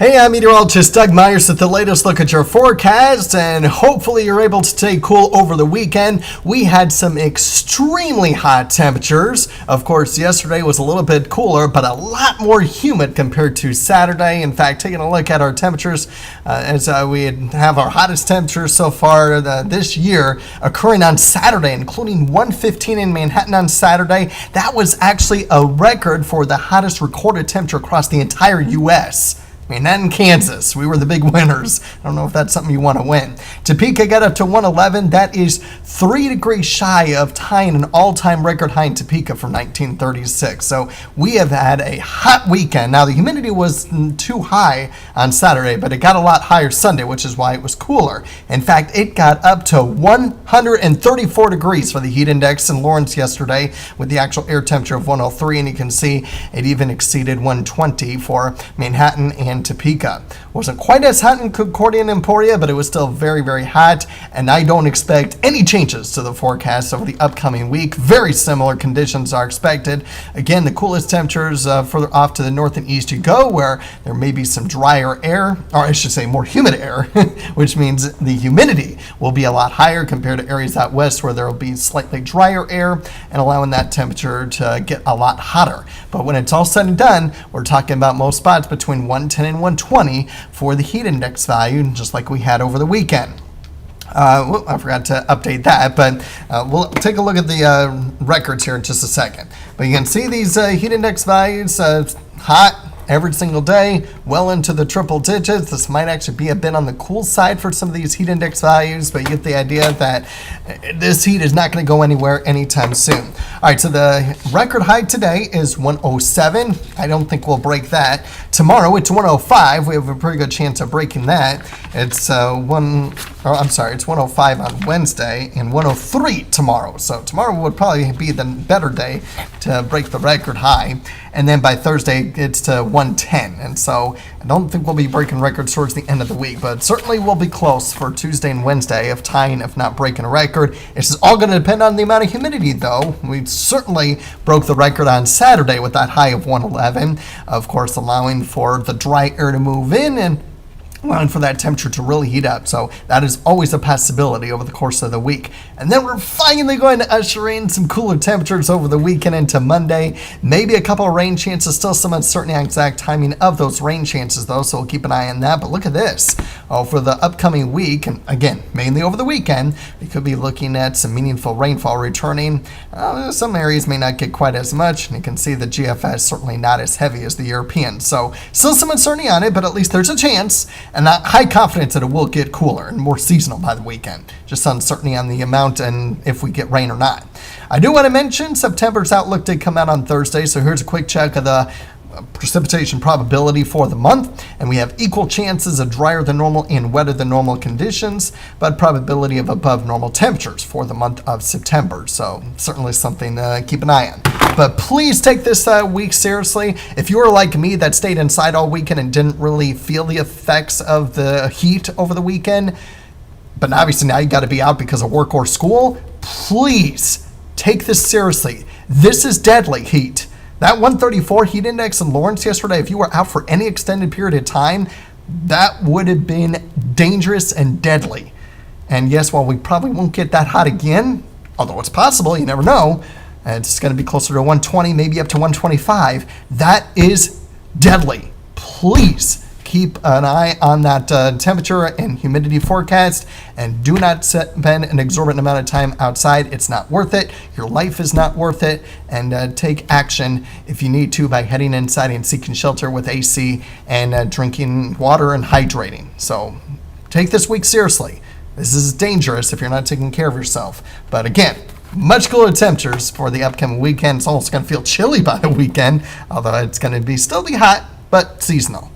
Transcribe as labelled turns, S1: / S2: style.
S1: Hey, I'm meteorologist Doug Myers with the latest look at your forecast, and hopefully you're able to stay cool over the weekend. We had some extremely hot temperatures. Of course, yesterday was a little bit cooler, but a lot more humid compared to Saturday. In fact, taking a look at our temperatures, as we have our hottest temperatures so far this year occurring on Saturday, including 115 in Manhattan on Saturday. That was actually a record for the hottest recorded temperature across the entire U.S. Manhattan, Kansas. We were the big winners. I don't know if that's something you want to win. Topeka got up to 111. That is 3 degrees shy of tying an all-time record high in Topeka from 1936. So we have had a hot weekend. Now, the humidity was too high on Saturday, but it got a lot higher Sunday, which is why it was cooler. In fact, it got up to 134 degrees for the heat index in Lawrence yesterday with the actual air temperature of 103, and you can see it even exceeded 120 for Manhattan and Topeka. Wasn't quite as hot in Concordia and Emporia, but it was still very, very hot, and I don't expect any changes to the forecast over the upcoming week. Very similar conditions are expected. Again, the coolest temperatures further off to the north and east you go, where there may be some drier air, or I should say more humid air, which means the humidity will be a lot higher compared to areas out west where there will be slightly drier air and allowing that temperature to get a lot hotter. But when it's all said and done, we're talking about most spots between 110 and 120 for the heat index value, just like we had over the weekend. I forgot to update that, but we'll take a look at the records here in just a second. But you can see these heat index values, hot every single day, well into the triple digits. This might actually be a bit on the cool side for some of these heat index values, but you get the idea that this heat is not going to go anywhere anytime soon. All right, so the record high today is 107. I don't think we'll break that. Tomorrow it's 105. We have a pretty good chance of breaking that. It's 105 on Wednesday and 103 tomorrow. So tomorrow would probably be the better day to break the record high. And then by Thursday, it's to 110. And so I don't think we'll be breaking records towards the end of the week, but certainly we'll be close for Tuesday and Wednesday of tying, if not breaking a record. It's all going to depend on the amount of humidity, though. We certainly broke the record on Saturday with that high of 111, of course, allowing for the dry air to move in and allowing for that temperature to really heat up. So that is always a possibility over the course of the week. And then we're finally going to usher in some cooler temperatures over the weekend into Monday. Maybe a couple of rain chances, still some uncertainty on exact timing of those rain chances though, so we'll keep an eye on that. But look at this. For the upcoming week, and again, mainly over the weekend, we could be looking at some meaningful rainfall returning. Some areas may not get quite as much, and you can see the GFS certainly not as heavy as the European. So still some uncertainty on it, but at least there's a chance. And not high confidence that it will get cooler and more seasonal by the weekend. Just uncertainty on the amount and if we get rain or not. I do want to mention September's outlook did come out on Thursday, so here's a quick check of the precipitation probability for the month, and we have equal chances of drier than normal and wetter than normal conditions, but probability of above normal temperatures for the month of September. So certainly something to keep an eye on. But please take this week seriously. If you were like me that stayed inside all weekend and didn't really feel the effects of the heat over the weekend, but obviously now you got to be out because of work or school, please take this seriously. This is deadly heat. That 134 heat index in Lawrence yesterday, if you were out for any extended period of time, that would have been dangerous and deadly. And yes, while we probably won't get that hot again, although it's possible, you never know, it's going to be closer to 120, maybe up to 125. That is deadly. Please keep an eye on that temperature and humidity forecast, and do not spend an exorbitant amount of time outside. It's not worth it. Your life is not worth it. And take action if you need to by heading inside and seeking shelter with AC and drinking water and hydrating. So take this week seriously. This is dangerous if you're not taking care of yourself. But again, much cooler temperatures for the upcoming weekend. It's also going to feel chilly by the weekend, although it's going to be still be hot, but seasonal.